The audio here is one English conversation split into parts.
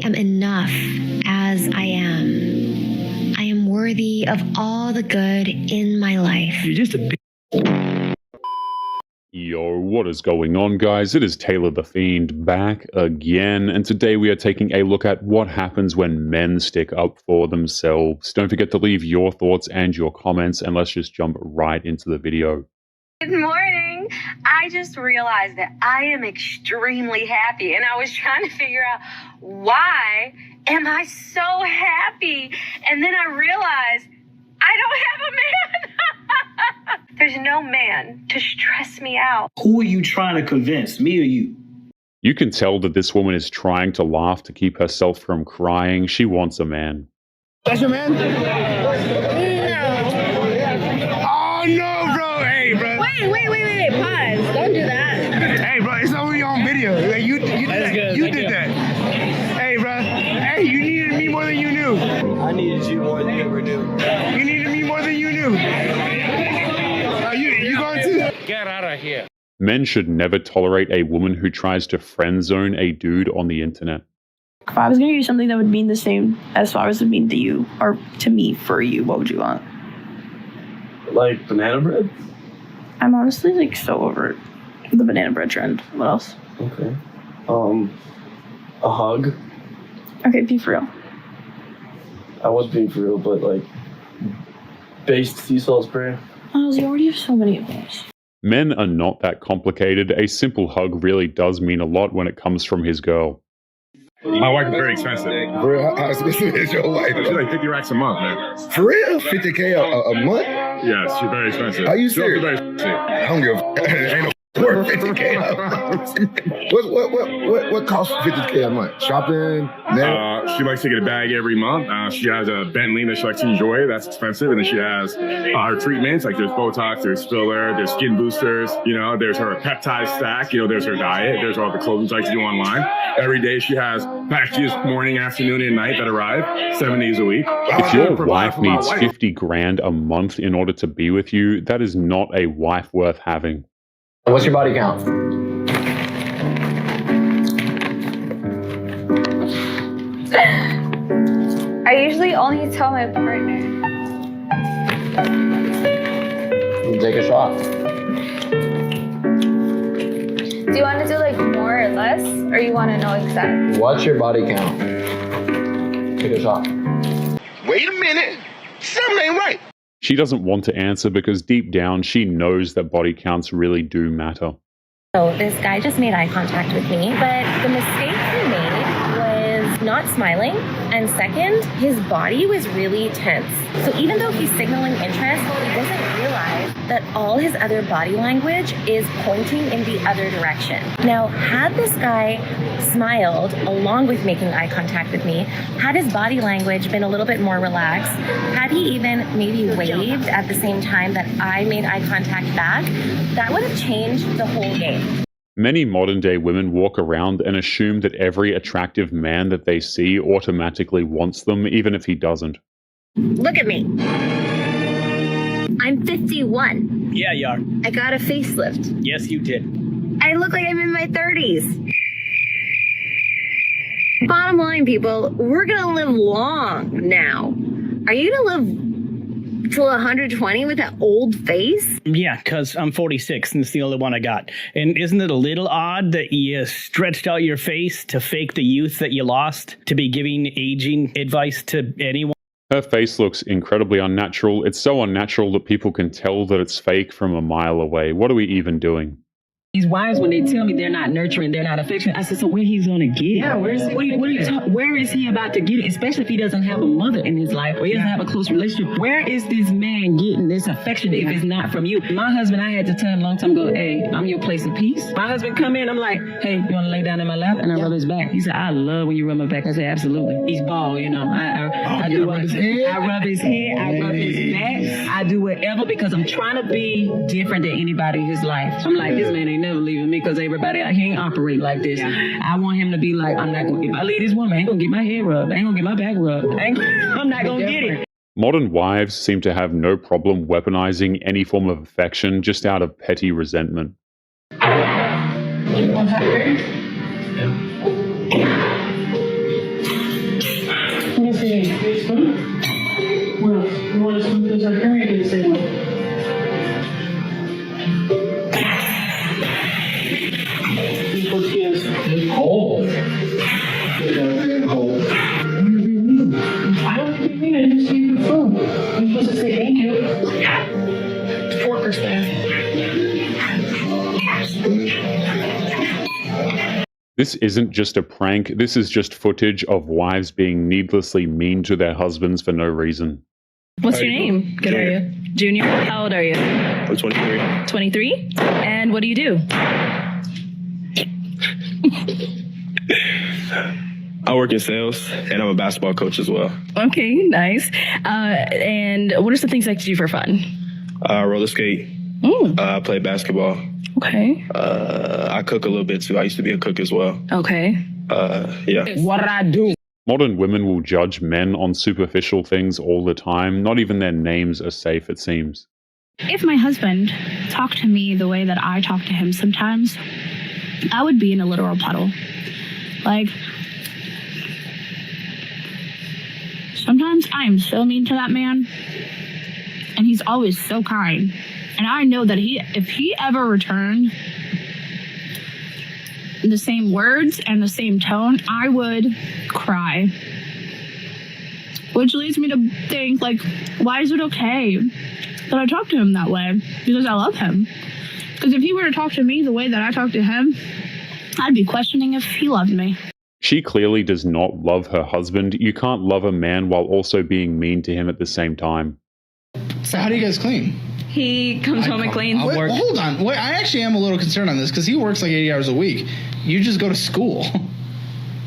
am enough as I am. I am worthy of all the good in my life. You're just a bitch. Yo, what is going on, guys? It is Taylor the Fiend back again, and today we are taking a look at what happens when men stick up for themselves. Don't forget to leave your thoughts and your comments, and let's just jump right into the video. Good morning. I just realized that I am extremely happy, and I was trying to figure out why am I so happy, and then I realized I don't have a man. There's no man to stress me out. Who are you trying to convince, me or you? You can tell that this woman is trying to laugh to keep herself from crying. She wants a man. That's your man? No. Oh, no, bro. Hey, bro. Wait. Pause. Don't do that. Hey, bro, it's only on video. Like, you did that. Good. You did that. Hey, bro. Hey, you needed me more than you knew. I needed you more than you ever knew. You needed me more than you knew. You going to? Get out of here. Men should never tolerate a woman who tries to friend zone a dude on the internet. If I was going to do something that would mean the same as flowers would mean to you, or to me for you, what would you want? Like banana bread? I'm honestly like so over the banana bread trend. What else? Okay. A hug. Okay, be for real. I was being for real, but like based sea salt spray. Miles, you already have so many of those. Men are not that complicated. A simple hug really does mean a lot when it comes from his girl. My wife is very expensive. Bro, how expensive is your wife? She's like 50 racks a month, man. For real? 50K a month? Yes, she's very expensive. Are you She's also serious? very expensive. I don't give a f***. Ain't no worth 50K a month. What costs 50K a month? Shopping? She likes to get a bag every month. She has a Bentley that she likes to enjoy. That's expensive. And then she has her treatments. Like there's Botox, there's filler, there's skin boosters. You know, there's her peptide stack. You know, there's her diet. There's all the clothing she likes to do online. Every day she has packages morning, afternoon, and night that arrive 7 days a week. If your wife needs 50 grand a month in order to be with you, that is not a wife worth having. What's your body count? I usually only tell my partner. Take a shot. Do you want to do like more or less, or you want to know exactly? What's your body count? Take a shot. Wait a minute. Something ain't right. She doesn't want to answer because deep down she knows that body counts really do matter. So this guy just made eye contact with me, but the mistake he made was not smiling, and second, his body was really tense. So even though he's signaling interest, he doesn't realize that all his other body language is pointing in the other direction. Now, had this guy smiled along with making eye contact with me, had his body language been a little bit more relaxed, had he even maybe waved at the same time that I made eye contact back, that would have changed the whole game. Many modern-day women walk around and assume that every attractive man that they see automatically wants them, even if he doesn't. Look at me. I'm 51. Yeah, you are. I got a facelift. Yes, you did. I look like I'm in my 30s. Bottom line, people, we're gonna live long now. Are you gonna live till 120 with that old face? Yeah, because I'm 46 and it's the only one I got. And isn't it a little odd that you stretched out your face to fake the youth that you lost, to be giving aging advice to anyone? Her face looks incredibly unnatural. It's so unnatural that people can tell that it's fake from a mile away. What are we even doing? These wives, when they tell me they're not nurturing, they're not affectionate, I said, so where he's gonna get it? Yeah, where is he about to get it? Especially if he doesn't have a mother in his life or he doesn't have a close relationship. Where is this man getting this affection if it's not from you? My husband, I had to tell him a long time ago, hey, I'm your place of peace. My husband come in, I'm like, hey, you wanna lay down in my lap? And I rub his back. He said, I love when you rub my back. I said, absolutely. He's bald, you know. I do rub his head, I rub his back. I do whatever because I'm trying to be different than anybody in his life. I'm like, this man ain't never leaving me because everybody out here ain't operate like this. I want him to be like, I'm not gonna, if I leave this woman, I ain't gonna get my head rubbed. I ain't gonna get my back rubbed. I'm not gonna get it. Modern wives seem to have no problem weaponizing any form of affection just out of petty resentment. This isn't just a prank, this is just footage of wives being needlessly mean to their husbands for no reason. What's your name? Good are you? Junior? How old are you? I'm 23. 23? And what do you do? I work in sales, and I'm a basketball coach as well. Okay, nice. And what are some things I like to do for fun? Roller skate. Play basketball. Okay. I cook a little bit too. I used to be a cook as well. Okay. Yeah. What did I do? Modern women will judge men on superficial things all the time. Not even their names are safe, it seems. If my husband talked to me the way that I talk to him sometimes, I would be in a literal puddle. Like, sometimes I am so mean to that man, and he's always so kind. And I know that if he ever returned the same words and the same tone, I would cry. Which leads me to think, like, why is it okay that I talk to him that way? Because I love him. Because if he were to talk to me the way that I talk to him, I'd be questioning if he loved me. She clearly does not love her husband. You can't love a man while also being mean to him at the same time. So how do you guys clean? He comes home and cleans. Hold on. Wait, I actually am a little concerned on this because he works like 80 hours a week. You just go to school.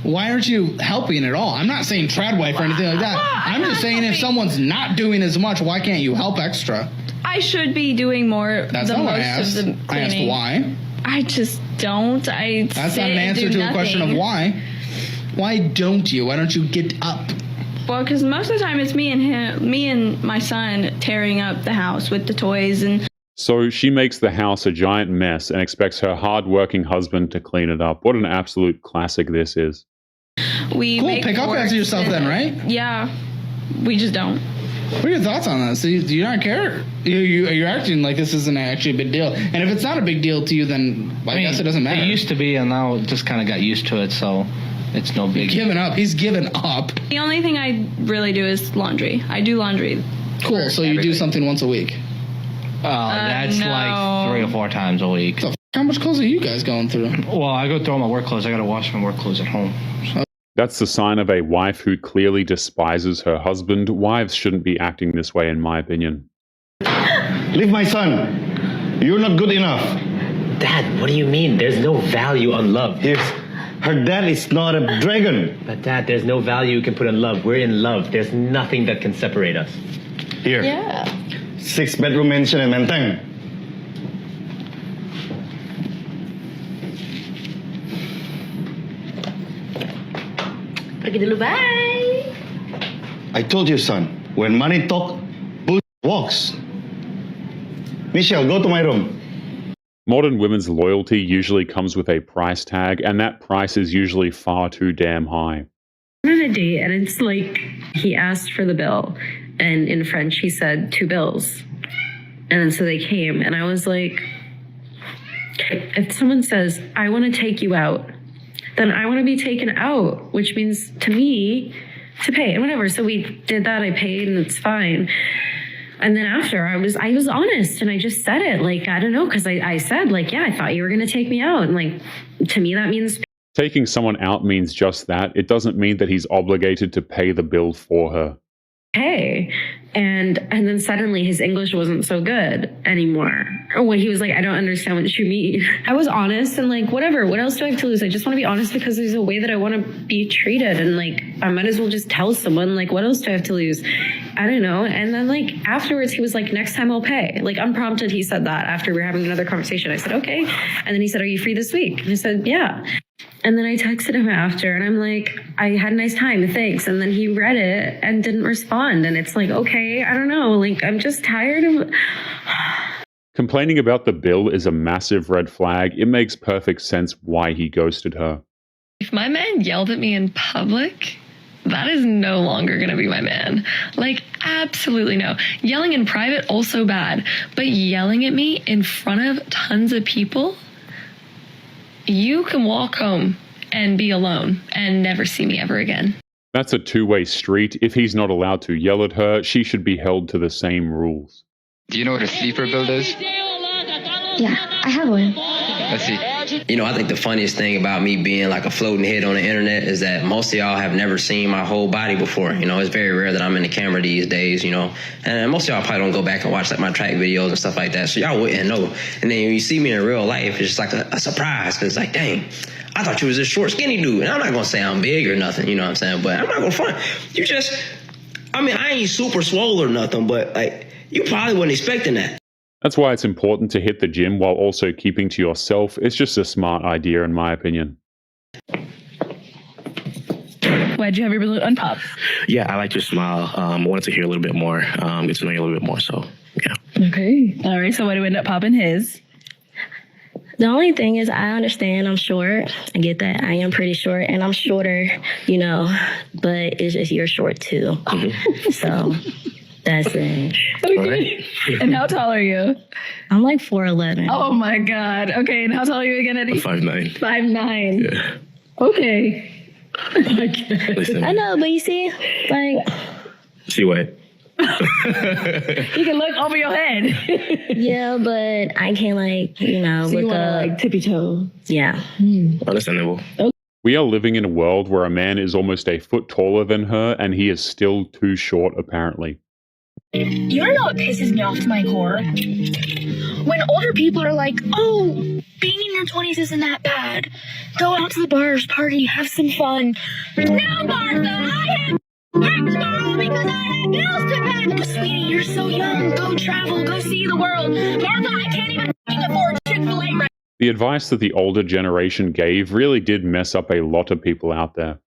Why aren't you helping at all? I'm not saying trad wife or anything like that. I'm just saying if someone's not doing as much, why can't you help extra? I should be doing more. That's not what I asked. I asked why. I just don't. That's not an answer to the question of why. Why don't you? Why don't you get up? Well, because most of the time it's me and my son tearing up the house with the toys and. So she makes the house a giant mess and expects her hard-working husband to clean it up. What an absolute classic this is. We cool. Pick up after yourself then, right? Yeah. We just don't. What are your thoughts on that? So do you not care? You're acting like this isn't actually a big deal. And if it's not a big deal to you, then I guess it doesn't matter. It used to be, and now just kind of got used to it, so it's no big. Giving up. He's given up. The only thing I really do is laundry. I do laundry. Cool. So you do something once a week? That's like 3 or 4 times a week. So how much clothes are you guys going through? Well, I go through all my work clothes. I got to wash my work clothes at home. That's the sign of a wife who clearly despises her husband. Wives shouldn't be acting this way, in my opinion. Leave my son. You're not good enough. Dad, what do you mean? There's no value on love. Her dad is not a dragon. But Dad, there's no value you can put on love. We're in love. There's nothing that can separate us. Here. Yeah. 6-bedroom mansion in Menteng. Pergi dulu, bye. I told you, son, when money talk, bull walks. Michelle, go to my room. Modern women's loyalty usually comes with a price tag, and that price is usually far too damn high. On a date, and it's like he asked for the bill, and in French he said 2 bills. And then so they came, and I was like, if someone says, I want to take you out, then I want to be taken out, which means to me to pay, and whatever. So we did that, I paid, and it's fine. And then after, I was honest, and I just said it, like, I don't know, because I said, like, yeah, I thought you were going to take me out, and like, to me that means Taking someone out means just that. It doesn't mean that he's obligated to pay the bill for her. hey. And then suddenly his English wasn't so good anymore. Or when he was like, I don't understand what you mean. I was honest and like, whatever, what else do I have to lose? I just want to be honest because there's a way that I want to be treated. And like, I might as well just tell someone, like, what else do I have to lose? I don't know. And then like afterwards he was like, next time I'll pay. Like unprompted, he said that after we were having another conversation. I said, okay. And then he said, are you free this week? And I said, yeah. And then I texted him after and I'm like, I had a nice time, thanks. And then he read it and didn't respond. And it's like, okay, I don't know. Like, I'm just tired of... Complaining about the bill is a massive red flag. It makes perfect sense why he ghosted her. If my man yelled at me in public, that is no longer going to be my man. Like, absolutely no. Yelling in private, also bad. But yelling at me in front of tons of people... You can walk home and be alone and never see me ever again. That's a two-way street. If he's not allowed to yell at her, she should be held to the same rules. Do you know what a sleeper build is? Yeah, I have one. Let's see. You know, I think the funniest thing about me being like a floating head on the internet is that most of y'all have never seen my whole body before. You know, it's very rare that I'm in the camera these days, you know. And most of y'all probably don't go back and watch like my track videos and stuff like that. So y'all wouldn't know. And then when you see me in real life, it's just like a surprise. Cause it's like, dang, I thought you was this short, skinny dude. And I'm not gonna say I'm big or nothing, you know what I'm saying? But I'm not gonna front. You just, I mean, I ain't super swole or nothing, but like, you probably wasn't expecting that. That's why it's important to hit the gym while also keeping to yourself. It's just a smart idea, in my opinion. Why'd you have your balloon unpop? Yeah, I liked your smile. Wanted to hear a little bit more, get to know you a little bit more. So, yeah. Okay. All right. So, why do we end up popping his? The only thing is, I understand I'm short. I get that. I am pretty short, and I'm shorter, you know, but it's just you're short too. So. That's it. Okay. And how tall are you? I'm like 4'11". Oh my God. Okay. And how tall are you again, Eddie? 5'9". 5'9". Yeah. Okay. Listen. I know, but you see, like. See what? You can look over your head. Yeah, but I can't like, you know, so look you up. like tippy toe. Yeah. Understandable. Okay. We are living in a world where a man is almost a foot taller than her, and he is still too short, apparently. You wanna know what pisses me off to my core? When older people are like, oh, being in your 20s isn't that bad. Go out to the bars, party, have some fun. No, Martha, I have work tomorrow because I have bills to pay. But sweetie, you're so young. Go travel, go see the world. Martha, I can't even afford Chick-fil-A right now. The advice that the older generation gave really did mess up a lot of people out there.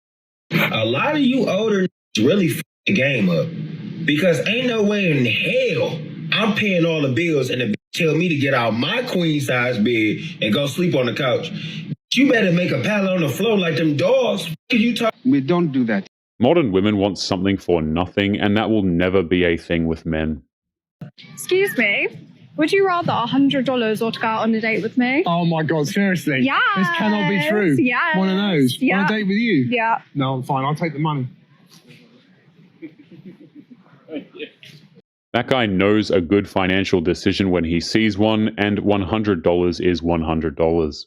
A lot of you older really f*** the game up. Because ain't no way in hell I'm paying all the bills and the bitch tell me to get out my queen size bed and go sleep on the couch. You better make a pallet on the floor like them dogs. We don't do that. Modern women want something for nothing, and that will never be a thing with men. Excuse me, would you rather $100 or to go out on a date with me? Oh my God, seriously? Yes. This cannot be true. Yes. One of those. Yeah. On a date with you? Yeah. No, I'm fine. I'll take the money. That guy knows a good financial decision when he sees one, and $100 is $100.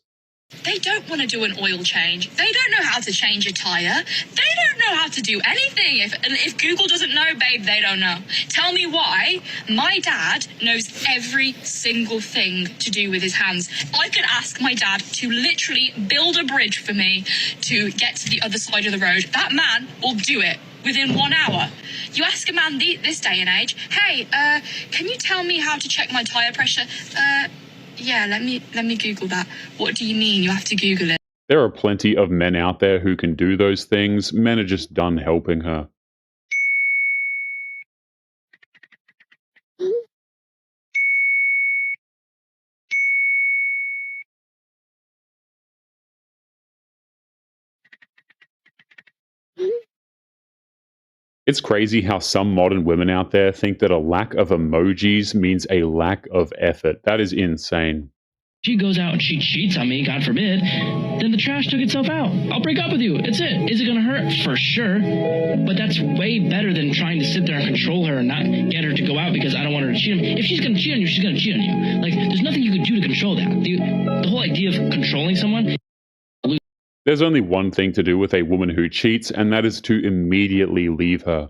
They don't want to do an oil change. They don't know how to change a tire. They don't know how to do anything. If Google doesn't know, babe, they don't know. Tell me why my dad knows every single thing to do with his hands. I could ask my dad to literally build a bridge for me to get to the other side of the road. That man will do it within 1 hour. You ask a man this day and age, hey, can you tell me how to check my tire pressure? Yeah, let me Google that. What do you mean you have to Google it? There are plenty of men out there who can do those things. Men are just done helping her. It's crazy how some modern women out there think that a lack of emojis means a lack of effort. That is insane. She goes out and she cheats on me, God forbid, then the trash took itself out. I'll break up with you. It's it. Is it going to hurt? For sure. But that's way better than trying to sit there and control her and not get her to go out because I don't want her to cheat on me. If she's going to cheat on you, she's going to cheat on you. Like, there's nothing you could do to control that. The whole idea of controlling someone. There's only one thing to do with a woman who cheats, and that is to immediately leave her.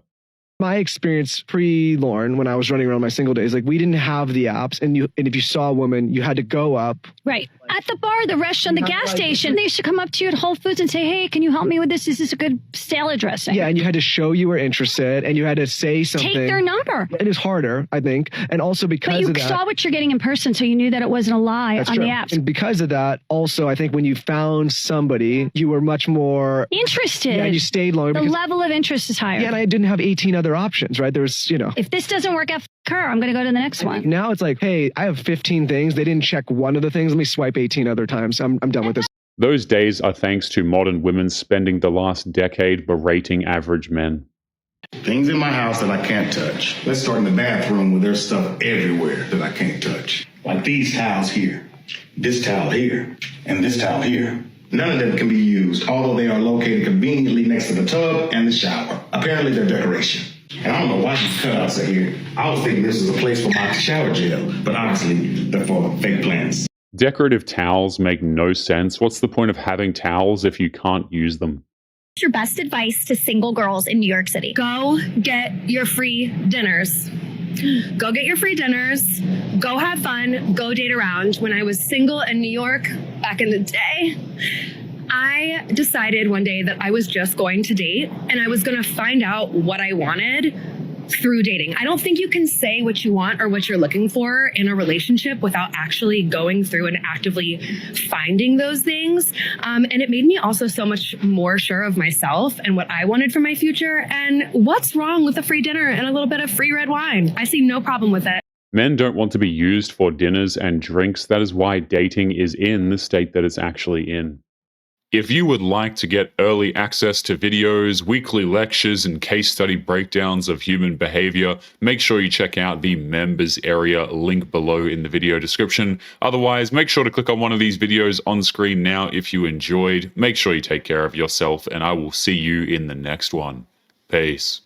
My experience pre-Lauren, when I was running around my single days, like we didn't have the apps, and if you saw a woman, you had to go up. Right. At the bar, the restaurant, the gas station, they used to come up to you at Whole Foods and say, hey, can you help me with this? Is this a good salad dressing? Yeah, and you had to show you were interested, and you had to say something. Take their number. It is harder, I think, and also because of that. But you saw what you're getting in person, so you knew that it wasn't a lie on the apps. And because of that, also, I think when you found somebody, you were much more interested. Yeah, and you stayed longer. The level of interest is higher. Yeah, and I didn't have 18 other options, right? There was, If this doesn't work out for her, I'm going to go to the next one. Now it's like, hey, I have 15 things. They didn't check one of the things. Let me swipe 18 other times. I'm done with this. Those days are thanks to modern women spending the last decade berating average men. Things in my house that I can't touch. Let's start in the bathroom where there's stuff everywhere that I can't touch. Like these towels here, this towel here, and this towel here. None of them can be used, although they are located conveniently next to the tub and the shower. Apparently they're decoration. And I don't know why these cutouts are here. I was thinking this was a place for my shower gel, but obviously they're for fake plants. Decorative towels make no sense. What's the point of having towels if you can't use them? What's your best advice to single girls in New York City? Go get your free dinners. Go get your free dinners. Go have fun. Go date around. When I was single in New York back in the day, I decided one day that I was just going to date and I was going to find out what I wanted through dating. I don't think you can say what you want or what you're looking for in a relationship without actually going through and actively finding those things. And it made me also so much more sure of myself and what I wanted for my future. And what's wrong with a free dinner and a little bit of free red wine? I see no problem with it. Men don't want to be used for dinners and drinks. That is why dating is in the state that it's actually in. If you would like to get early access to videos, weekly lectures, and case study breakdowns of human behavior, make sure you check out the members area link below in the video description. Otherwise, make sure to click on one of these videos on screen now if you enjoyed. Make sure you take care of yourself, and I will see you in the next one. Peace.